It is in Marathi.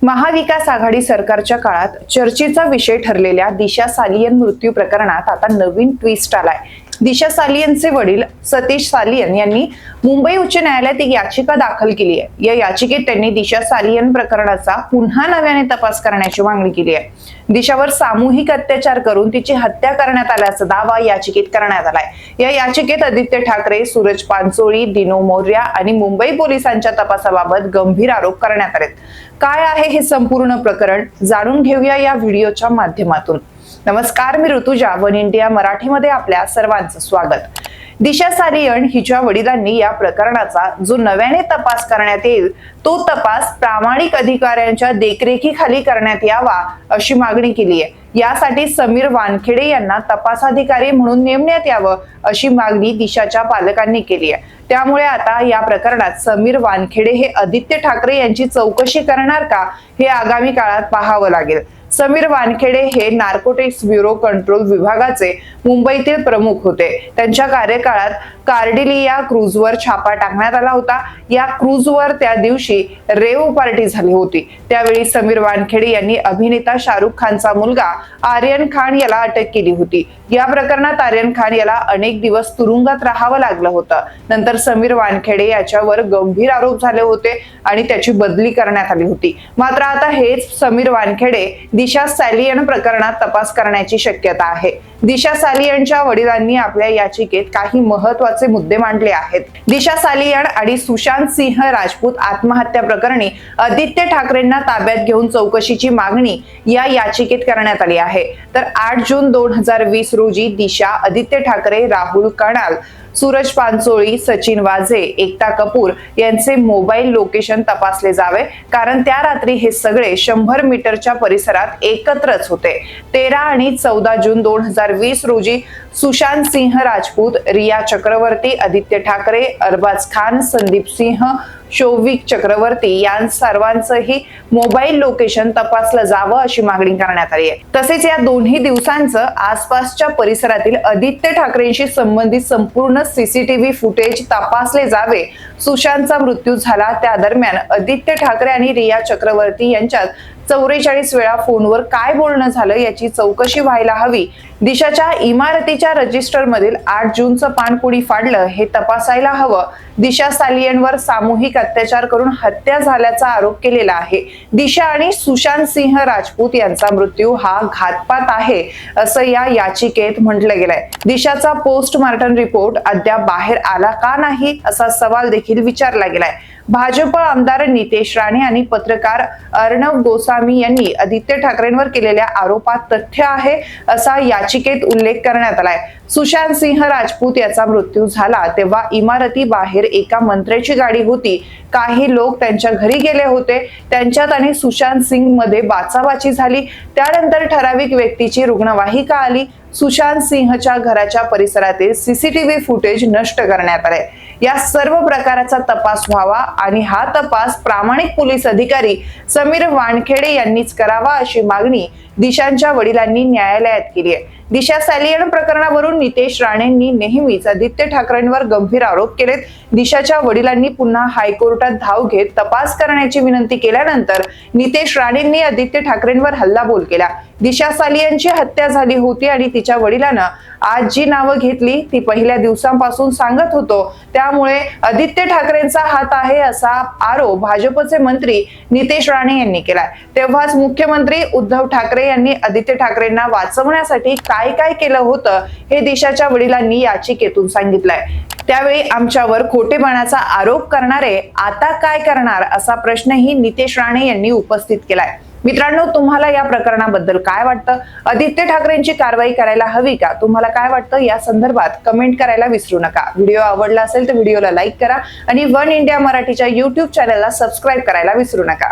महाविकास आघाडी सरकारच्या काळात चर्चेचा विषय ठरलेल्या दिशा सालियन मृत्यू प्रकरणात आता नवीन ट्विस्ट आलाय। दिशा सालियनचे वडील सतीश सालियन यांनी मुंबई उच्च न्यायालयात एक याचिका दाखल केली आहे। या याचिकेत त्यांनी दिशा सालियन प्रकरणाचा पुन्हा नव्याने तपास करण्याची मागणी केली आहे। दिशावर सामूहिक अत्याचार करून तिची हत्या करण्यात आल्याचा दावा याचिकेत करण्यात आलाय। या याचिकेत आदित्य ठाकरे, सूरज पानसोळी, दिनो मोर्या आणि मुंबई पोलिसांच्या तपासाबाबत गंभीर आरोप करण्यात आलेत। काय आहे हे संपूर्ण प्रकरण जाणून घेऊया या व्हिडिओच्या माध्यमातून। नमस्कार, मी ऋतुजा, वन इंडिया मराठीमध्ये आपल्या सर्वांचं स्वागत। दिशा सालियन हिच्या वडिलांनी या प्रकरणाचा जो नव्याने तपास करण्यात येईल तो तपास प्रामाणिक अधिकाऱ्यांच्या देखरेखीखाली करण्यात यावा अशी मागणी केली आहे। यासाठी समीर वानखेडे यांना तपास अधिकारी म्हणून नेमण्यात यावं अशी मागणी दिशाच्या पालकांनी केली आहे। त्यामुळे आता या प्रकरणात समीर वानखेडे हे आदित्य ठाकरे यांची चौकशी करणार का हे आगामी काळात पाहावं लागेल। समीर वानखेडे हे नार्कोटिक्स ब्युरो कंट्रोल विभागाचे मुंबईतील प्रमुख होते। त्यांच्या कार्यकाळात कार्डिलिया क्रूजवर छापा टाकण्यात आला होता। या क्रूजवर त्या दिवशी रेव पार्टी झाली होती। त्यावेळी समीर वानखेडे यांनी अभिनेता शाहरुख खानचा मुलगा आर्यन खान याला अटक केली होती। या प्रकरणात आर्यन खान याला अनेक दिवस तुरुंगात राहावं लागलं होतं। नंतर समीर वानखेडे याच्यावर गंभीर आरोप झाले होते आणि त्याची बदली करण्यात आली होती। मात्र आता हेच समीर वानखेडे दिशा सालियन प्रकरणात तपास करण्याची शक्यता आहे। दिशा सालियनच्या वडिलांनी आपल्या याचिकेत काही महत्त्वाचे मुद्दे मांडले आहेत। दिशा सालियन आणि सुशांत सिंह राजपूत आत्महत्या प्रकरणी आदित्य ठाकरेंना ताब्यात घेऊन चौकशीची मागणी या याचिकेत करण्यात आली आहे। तर 8 जून 2020 रोजी दिशा, आदित्य ठाकरे, राहुल कणाल, सूरज पानसोळी, सचिन वाझे, एकता कपूर यांचे मोबाईल लोकेशन तपासले जावे, कारण त्या रात्री हे सगळे 100 मीटरच्या परिसरात एकत्रच होते। 13 आणि 14 जून 2020 रोजी सुशांत सिंह राजपूत, रिया चक्रवर्ती, आदित्य ठाकरे, अरबाज खान, संदीप सिंह, शौविक चक्रवर्ती या सर्वांचंही मोबाईल लोकेशन तपासलं जावं अशी मागणी करण्यात आली आहे। तसेच या दोन्ही दिवसांचं आसपासच्या परिसरातील आदित्य ठाकरेंशी संबंधित संपूर्ण सीसीटीव्ही फुटेज तपासले जावे। सुशांतचा मृत्यू झाला त्या दरम्यान आदित्य ठाकरे आणि रिया चक्रवर्ती यांच्यात 44 वेळा फोनवर काय बोलणं झालं याची चौकशी व्हायला हवी। दिशाच्या इमारतीच्या रजिस्टर मधील 8 जूनचं पान कोणी फाडलं हे तपासायला हवं। दिशा सालियनवर सामूहिक अत्याचार करून हत्या झाल्याचा आरोप केलेला आहे। दिशा आणि सुशांत सिंह राजपूत यांचा मृत्यू हा घातपात आहे असं या याचिकेत म्हटलं गेलंय। दिशाचा पोस्टमार्टम रिपोर्ट अद्याप बाहेर आला का नाही असा सवाल देखील विचारला गेलाय। भाजप आमदार नितेश राणे आणि पत्रकार अर्णव गोस्वामी यांनी आदित्य ठाकरेंवर केलेल्या आरोपात तथ्य आहे असा याचिकेत उल्लेख करण्यात आलाय। सुशांत सिंह राजपूत याचा मृत्यू झाला तेव्हा इमारती बाहेर एका मंत्र्याची गाडी होती। काही लोक त्यांच्या घरी गेले होते। त्यांच्यात आणि सुशांत सिंग मध्ये बाचाबाची झाली। त्यानंतर ठराविक व्यक्तीची रुग्णवाहिका आली। सुशांत सिंहच्या घराच्या परिसरातील सीसीटीव्ही फुटेज नष्ट करण्यात आले। या सर्व प्रकाराचा तपास व्हावा आणि हा तपास प्रामाणिक पोलीस अधिकारी समीर वानखेडे यांनीच करावा अशी मागणी दिशांच्या वडिलांनी न्यायालयात केली आहे। दिशा सालियन प्रकरणावरून नितेश राणेंनी नेहमीच आदित्य ठाकरेंवर गंभीर आरोप केलेत। दिशाच्या वडिलांनी पुन्हा हायकोर्टात धाव घेत तपास करण्याची विनंती केल्यानंतर नितेश राणेंनी आदित्य ठाकरेंवर हल्लाबोल केला। दिशा सालियनची हत्या झाली होती आणि तिच्या वडिलांना आज जी नावं घेतली ती पहिल्या दिवसांपासून सांगत होतो, त्यामुळे आदित्य ठाकरेंचा हात आहे असा आरोप भाजपचे मंत्री नितेश राणे यांनी केलाय। तेव्हाच मुख्यमंत्री उद्धव ठाकरे यांनी आदित्य ठाकरेंना वाचवण्यासाठी काय काय केलं होतं हे दिशाच्या वडिलांनी याचिकेतून सांगितलंय। त्यावेळी आमच्यावर खोटेपणाचा आरोप करणारे आता काय करणार असा प्रश्नही नितेश राणे यांनी उपस्थित केलाय। मित्रांनो, तुम्हाला या प्रकरणाबद्दल काय वाटतं? आदित्य ठाकरेंची कारवाई करायला हवी का? तुम्हाला काय वाटतं या संदर्भात कमेंट करायला विसरू नका। व्हिडिओ आवडला असेल तर व्हिडिओला लाईक करा आणि वन इंडिया मराठीच्या YouTube चॅनलला सबस्क्राईब करायला विसरू नका।